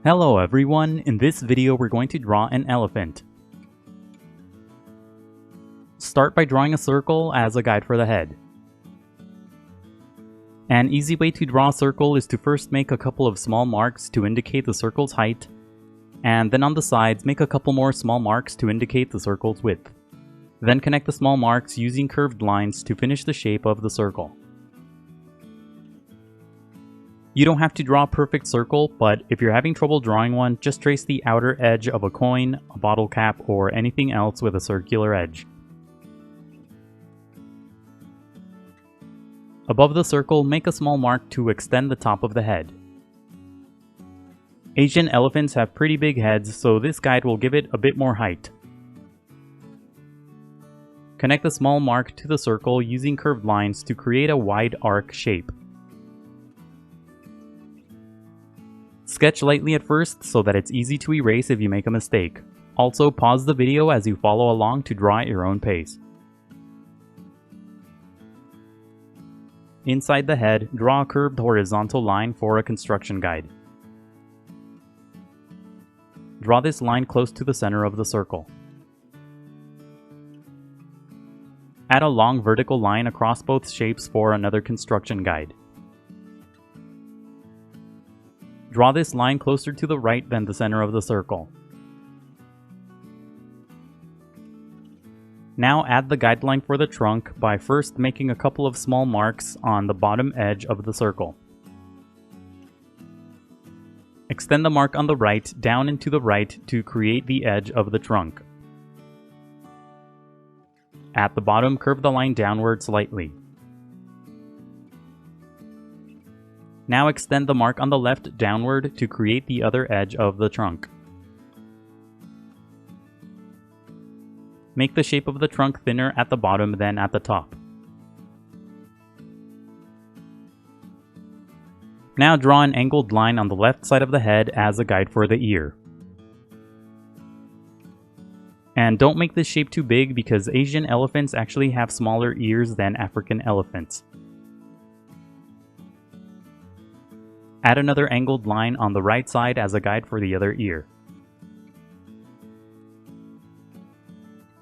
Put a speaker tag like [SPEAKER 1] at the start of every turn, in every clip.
[SPEAKER 1] Hello everyone, in this video we're going to draw an elephant. Start by drawing a circle as a guide for the head. An easy way to draw a circle is to first make a couple of small marks to indicate the circle's height, and then on the sides make a couple more small marks to indicate the circle's width. Then connect the small marks using curved lines to finish the shape of the circle. You don't have to draw a perfect circle, but if you're having trouble drawing one, just trace the outer edge of a coin, a bottle cap, or anything else with a circular edge. Above the circle, make a small mark to extend the top of the head. Asian elephants have pretty big heads, so this guide will give it a bit more height. Connect the small mark to the circle using curved lines to create a wide arc shape. Sketch lightly at first so that it's easy to erase if you make a mistake. Also, pause the video as you follow along to draw at your own pace. Inside the head, draw a curved horizontal line for a construction guide. Draw this line close to the center of the circle. Add a long vertical line across both shapes for another construction guide. Draw this line closer to the right than the center of the circle. Now add the guideline for the trunk by first making a couple of small marks on the bottom edge of the circle. Extend the mark on the right down and to the right to create the edge of the trunk. At the bottom, curve the line downward slightly. Now extend the mark on the left downward to create the other edge of the trunk. Make the shape of the trunk thinner at the bottom than at the top. Now draw an angled line on the left side of the head as a guide for the ear. And don't make this shape too big because Asian elephants actually have smaller ears than African elephants. Add another angled line on the right side as a guide for the other ear.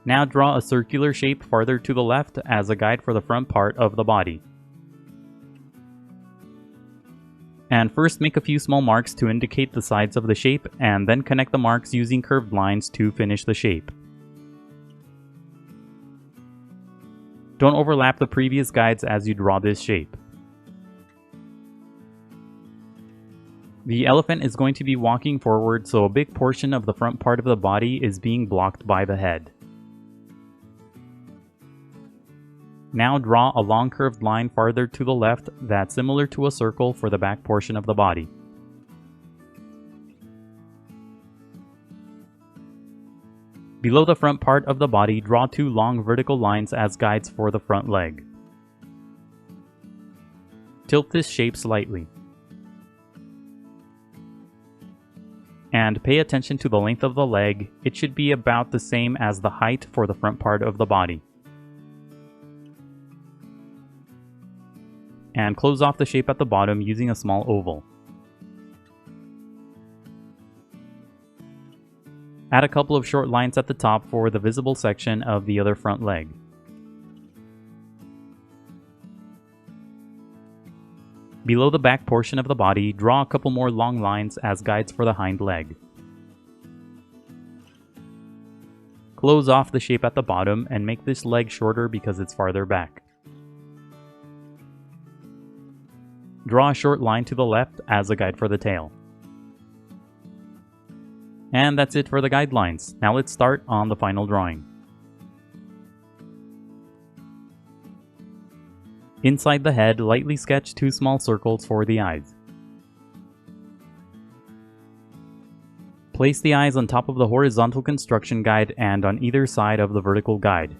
[SPEAKER 1] Now draw a circular shape farther to the left as a guide for the front part of the body. And first make a few small marks to indicate the sides of the shape, and then connect the marks using curved lines to finish the shape. Don't overlap the previous guides as you draw this shape. The elephant is going to be walking forward, so a big portion of the front part of the body is being blocked by the head. Now draw a long curved line farther to the left that's similar to a circle for the back portion of the body. Below the front part of the body, draw two long vertical lines as guides for the front leg. Tilt this shape slightly. And pay attention to the length of the leg. It should be about the same as the height for the front part of the body. And close off the shape at the bottom using a small oval. Add a couple of short lines at the top for the visible section of the other front leg. Below the back portion of the body, draw a couple more long lines as guides for the hind leg. Close off the shape at the bottom and make this leg shorter because it's farther back. Draw a short line to the left as a guide for the tail. And that's it for the guidelines. Now let's start on the final drawing. Inside the head, lightly sketch two small circles for the eyes. Place the eyes on top of the horizontal construction guide and on either side of the vertical guide.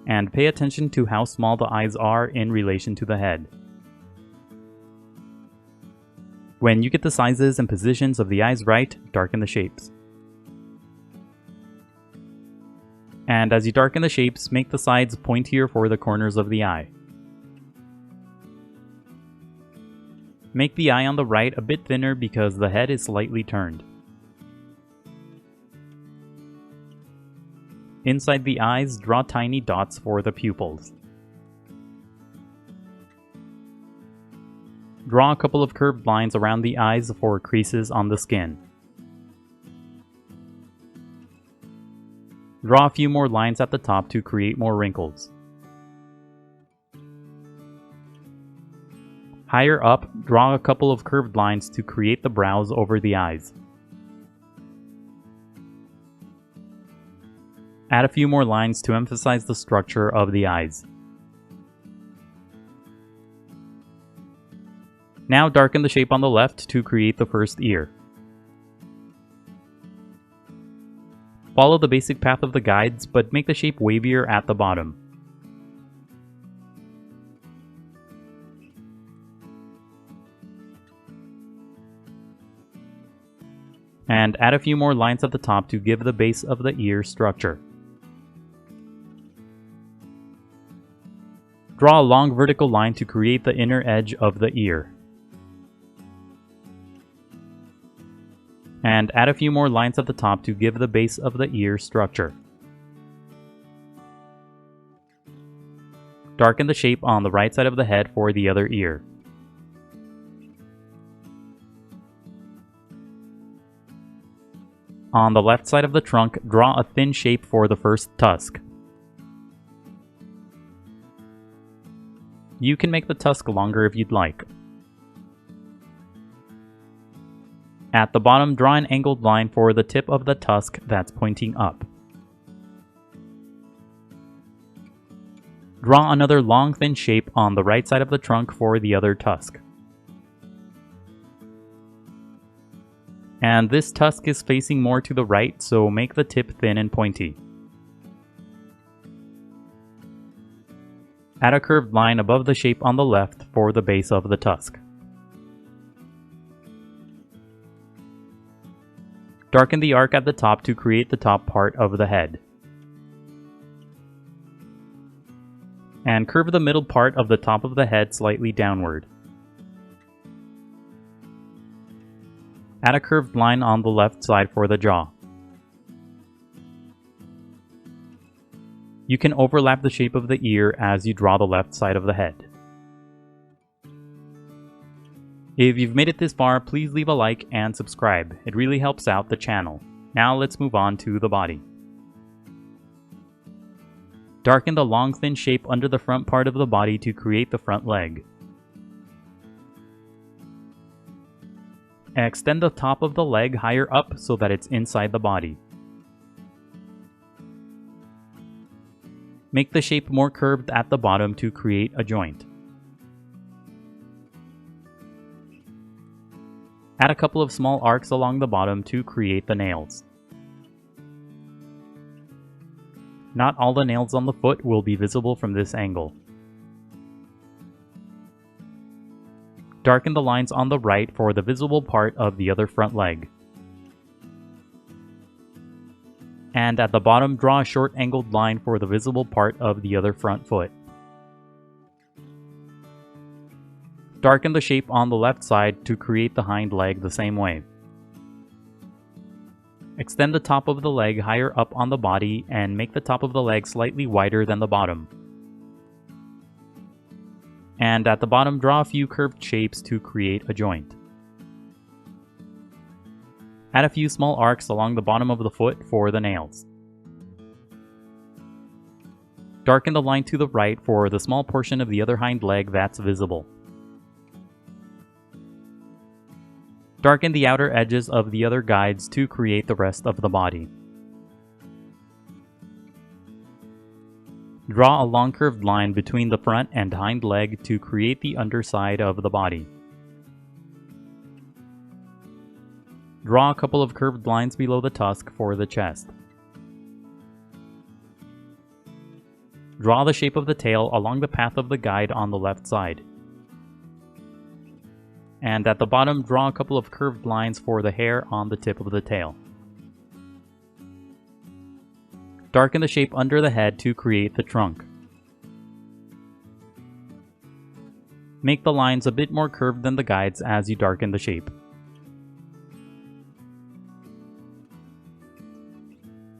[SPEAKER 1] And pay attention to how small the eyes are in relation to the head. When you get the sizes and positions of the eyes right, darken the shapes. And as you darken the shapes, make the sides pointier for the corners of the eye. Make the eye on the right a bit thinner because the head is slightly turned. Inside the eyes, draw tiny dots for the pupils. Draw a couple of curved lines around the eyes for creases on the skin. Draw a few more lines at the top to create more wrinkles. Higher up, draw a couple of curved lines to create the brows over the eyes. Add a few more lines to emphasize the structure of the eyes. Now darken the shape on the left to create the first ear. Follow the basic path of the guides, but make the shape wavier at the bottom. And add a few more lines at the top to give the base of the ear structure. Draw a long vertical line to create the inner edge of the ear. And add a few more lines at the top to give the base of the ear structure. Darken the shape on the right side of the head for the other ear. On the left side of the trunk, draw a thin shape for the first tusk. You can make the tusk longer if you'd like. At the bottom, draw an angled line for the tip of the tusk that's pointing up. Draw another long thin shape on the right side of the trunk for the other tusk. And this tusk is facing more to the right, so make the tip thin and pointy. Add a curved line above the shape on the left for the base of the tusk. Darken the arc at the top to create the top part of the head. And curve the middle part of the top of the head slightly downward. Add a curved line on the left side for the jaw. You can overlap the shape of the ear as you draw the left side of the head. If you've made it this far, please leave a like and subscribe. It really helps out the channel. Now let's move on to the body. Darken the long thin shape under the front part of the body to create the front leg. Extend the top of the leg higher up so that it's inside the body. Make the shape more curved at the bottom to create a joint. Add a couple of small arcs along the bottom to create the nails. Not all the nails on the foot will be visible from this angle. Darken the lines on the right for the visible part of the other front leg. And at the bottom, draw a short angled line for the visible part of the other front foot. Darken the shape on the left side to create the hind leg the same way. Extend the top of the leg higher up on the body and make the top of the leg slightly wider than the bottom. And at the bottom, draw a few curved shapes to create a joint. Add a few small arcs along the bottom of the foot for the nails. Darken the line to the right for the small portion of the other hind leg that's visible. Darken the outer edges of the other guides to create the rest of the body. Draw a long curved line between the front and hind leg to create the underside of the body. Draw a couple of curved lines below the tusk for the chest. Draw the shape of the tail along the path of the guide on the left side. And at the bottom, draw a couple of curved lines for the hair on the tip of the tail. Darken the shape under the head to create the trunk. Make the lines a bit more curved than the guides as you darken the shape.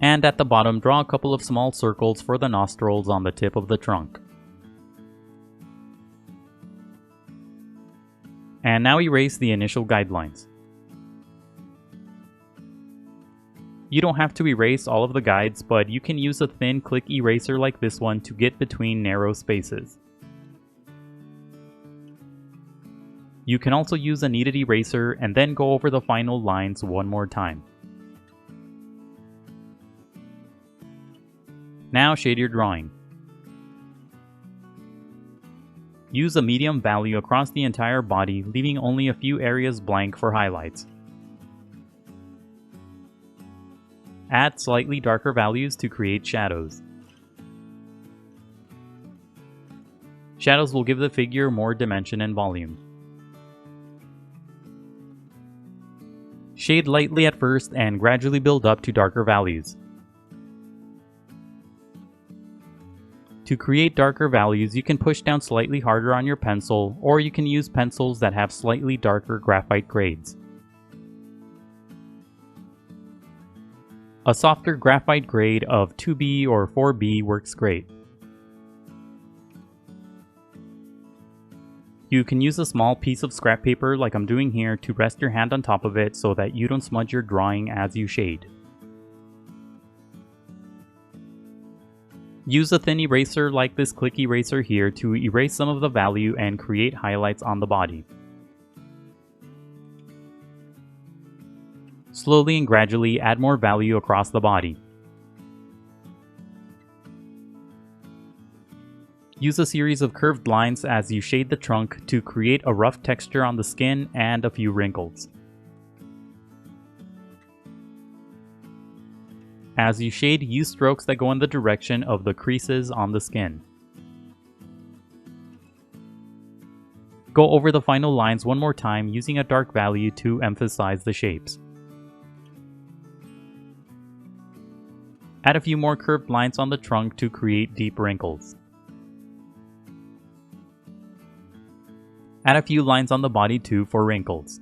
[SPEAKER 1] And at the bottom, draw a couple of small circles for the nostrils on the tip of the trunk. And now erase the initial guidelines. You don't have to erase all of the guides, but you can use a thin click eraser like this one to get between narrow spaces. You can also use a kneaded eraser and then go over the final lines one more time. Now shade your drawing. Use a medium value across the entire body, leaving only a few areas blank for highlights. Add slightly darker values to create shadows. Shadows will give the figure more dimension and volume. Shade lightly at first and gradually build up to darker values. To create darker values, you can push down slightly harder on your pencil, or you can use pencils that have slightly darker graphite grades. A softer graphite grade of 2B or 4B works great. You can use a small piece of scrap paper like I'm doing here to rest your hand on top of it so that you don't smudge your drawing as you shade. Use a thin eraser like this click eraser here to erase some of the value and create highlights on the body. Slowly and gradually add more value across the body. Use a series of curved lines as you shade the trunk to create a rough texture on the skin and a few wrinkles. As you shade, use strokes that go in the direction of the creases on the skin. Go over the final lines one more time using a dark value to emphasize the shapes. Add a few more curved lines on the trunk to create deep wrinkles. Add a few lines on the body too for wrinkles.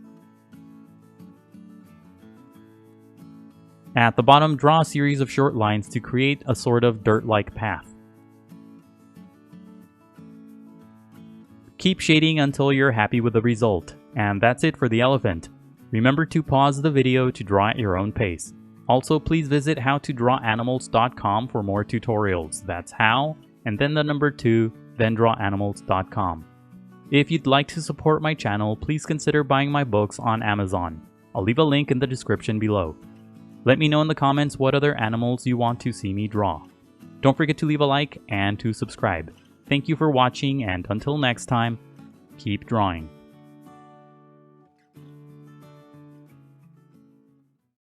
[SPEAKER 1] At the bottom, draw a series of short lines to create a sort of dirt-like path. Keep shading until you're happy with the result. And that's it for the elephant. Remember to pause the video to draw at your own pace. Also, please visit howtodrawanimals.com for more tutorials. That's how, and then the number 2, then drawanimals.com. If you'd like to support my channel, please consider buying my books on Amazon. I'll leave a link in the description below. Let me know in the comments what other animals you want to see me draw. Don't forget to leave a like and to subscribe. Thank you for watching, and until next time, keep drawing.